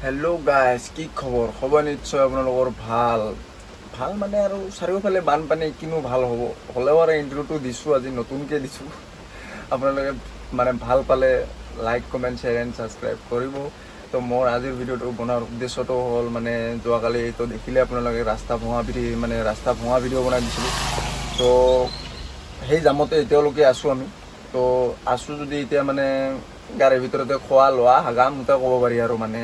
Hello' guys, কি খবৰ? খবৰ নিশ্চয় আপোনালোকৰ ভাল ভাল মানে আৰু চাৰিওফালে বানপানী, কিনো ভাল হ'ব। হ'লেও আৰু ইণ্টাৰভিউটো দিছোঁ, আজি নতুনকৈ দিছোঁ। আপোনালোকে মানে ভাল পালে like, comment, share and subscribe কৰিব। তো মোৰ আজিৰ ভিডিঅ'টো বনোৱাৰ উদ্দেশ্যটো হ'ল মানে যোৱাকালি তো দেখিলে আপোনালোকে ৰাস্তা ভঙা ভিডিঅ' বনাই দিছিলোঁ। তো সেই জামতে এতিয়ালৈকে আছোঁ আমি। তো আছোঁ যদি এতিয়া মানে গাড়ীৰ ভিতৰতে খোৱা লোৱা হাগা মুতা ক'ব পাৰি আৰু মানে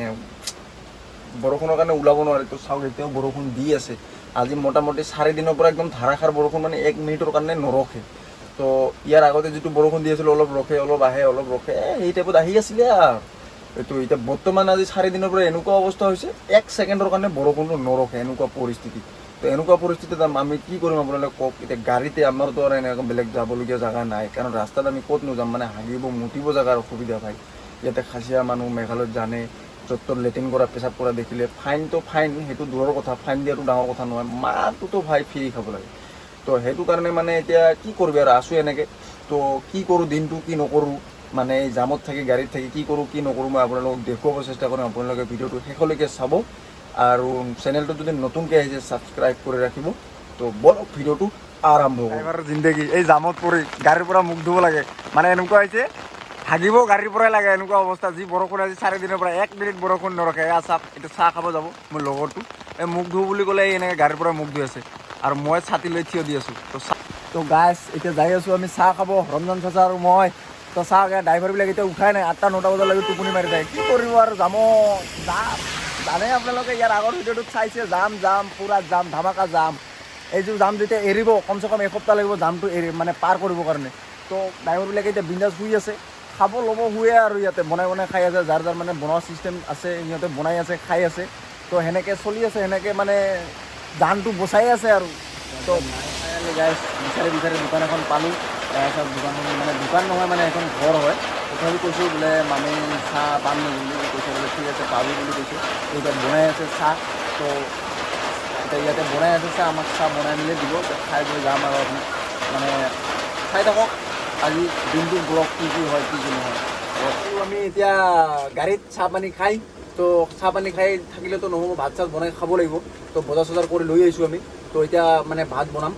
বৰষুণৰ কাৰণে ওলাব নোৱাৰি। তো চাওক, এতিয়াও বৰষুণ দি আছে। আজি মোটামুটি 4 দিনৰ পৰা একদম ধাৰাসাৰ বৰষুণ, মানে 1 মিনিটৰ কাৰণে নৰখে। তো ইয়াৰ আগতে যিটো বৰষুণ দি আছিল, অলপ ৰখে, অলপ আহে, অলপ ৰখে, সেই টাইপত আহি আছিলে আৰু এইটো এতিয়া বৰ্তমান আজি 4 দিনৰ পৰা এনেকুৱা অৱস্থা হৈছে, 1 ছেকেণ্ডৰ কাৰণে বৰষুণটো নৰখে, এনেকুৱা পৰিস্থিতি। তো এনেকুৱা পৰিস্থিতিত আমি কি কৰিম আপোনালোকে কওক। এতিয়া গাড়ীতে আমাৰতো আৰু এনেকুৱা বেলেগ যাবলগীয়া জেগা নাই, কাৰণ ৰাস্তাত আমি ক'ত নোযাম, মানে হাগিব মুতিব জেগাৰ অসুবিধা পায়। ইয়াতে খাচীয়া মানুহ মেঘালয়ত জানে, য'ত ত'ত লেট্ৰিন কৰা পেচাব কৰা দেখিলে ফাইনটো ফাইন, সেইটো দূৰৰ কথা, ফাইন দিয়াটো ডাঙৰ কথা নহয়, মাহটোতো ভাই ফ্ৰী খাব লাগে। তো সেইটো কাৰণে মানে এতিয়া কি কৰিবি আৰু আছোঁ এনেকৈ। তো কি কৰোঁ, দিনটো কি নকৰোঁ, মানে এই জামত থাকি গাড়ীত থাকি কি কৰোঁ কি নকৰোঁ, মই আপোনালোকক দেখুৱাব চেষ্টা কৰিম। আপোনালোকে ভিডিঅ'টো শেষলৈকে চাব আৰু চেনেলটো যদি নতুনকৈ আহিছে ছাবস্ক্ৰাইব কৰি ৰাখিব। তো বলক ভিডিঅ'টো আৰম্ভ কৰোঁ। ড্ৰাইভাৰৰ জিন্দগী এই জামত পৰি গাড়ীৰ পৰা মুখ ধুব লাগে, মানে এনেকুৱা হৈছে হাগিব গাড়ীৰ পৰাই লাগে, এনেকুৱা অৱস্থা। যি বৰষুণ আজি 4 দিনৰ পৰা 1 মিনিট বৰষুণ নৰখে। চাহ এতিয়া চাহ খাব যাব মোৰ লগৰটো, এই মুখ ধুওঁ বুলি ক'লে এনেকৈ গাড়ীৰ পৰা মুখ ধুই আছে আৰু মই ছাতি লৈ থিয় দি আছোঁ। তো গাইজ এতিয়া যাই আছোঁ আমি চাহ খাব, ৰঞ্জন চাচা আৰু মই। তো চাহ ড্ৰাইভাৰবিলাক এতিয়া উঠাই নাই, 8টা-9টা বজালৈকে টোপনি মাৰি যায়। কি কৰিব আৰু জামত যাম, জানে আপোনালোকে ইয়াৰ আগৰ ভিডিঅ'টোত চাইছে, জাম পূৰা জাম, ধামাকা জাম। এইযোৰ জাম যেতিয়া এৰিব, কমচে কম এসপ্তাহ লাগিব জামটো মানে পাৰ কৰিবৰ কাৰণে। তো ড্ৰাইভাৰবিলাকে এতিয়া বিন্দাছ শুই আছে, খাব ল'ব শুৱে আৰু ইয়াতে বনাই খাই আছে। যাৰ মানে বনোৱা ছিষ্টেম আছে, সিহঁতে বনাই আছে, খাই আছে। তো সেনেকৈ চলি আছে, সেনেকৈ মানে জানটো বচাই আছে আৰু। তো গাইজ বিচাৰি দোকান এখন পালোঁ। চব দোকানখন মানে দোকান নহয়, মানে এখন ঘৰ হয়। তথাপি কৈছোঁ বোলে মামী চাহ পাম নেকি বুলি কৈছে, বোলে ঠিক আছে পাবি বুলি কৈছোঁ। তো এতিয়া বনাই আছে চাহ, তো এতিয়া ইয়াতে বনাই আছে চাহ, আমাক চাহ বনাই মেলি দিব, খাই বৈ যাম আৰু আপুনি মানে চাই থাকক আজি দিনটো ব্লগ কি হয় কি নহয়। আমি এতিয়া গাড়ীত চাহ পানী খাই, তো চাহ পানী খাই থাকিলেতো নহ'ব, ভাত চাত বনাই খাব লাগিব। তো বজাৰ চজাৰ কৰি লৈ আহিছোঁ আমি। তো এতিয়া মানে ভাত বনাম।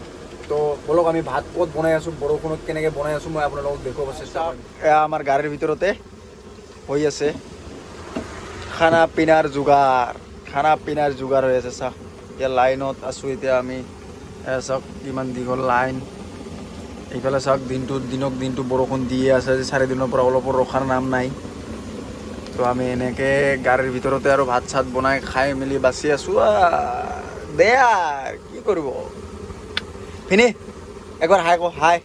তো বলক আমি ভাত ক'ত বনাই আছোঁ, বৰষুণত কেনেকৈ বনাই আছোঁ, মই আপোনালোকক দেখুৱাব চেষ্টা কৰিম। এয়া আমাৰ গাড়ীৰ ভিতৰতে হৈ আছে খানা পিনাৰ যোগাৰ হৈ আছে। চাওক এতিয়া লাইনত আছোঁ, এতিয়া আমি চাওক কিমান দীঘল লাইন। এইফালে চাওক দিনটো বৰষুণ দিয়ে আছে, আজি 4 দিনৰ পৰা অলপো ৰখাৰ নাম নাই। তো আমি এনেকৈ গাড়ীৰ ভিতৰতে আৰু ভাত চাত বনাই খাই মেলি বাচি আছোঁ। দে কি কৰিব, ভিনি একবাৰ হাই কওঁ, হাই।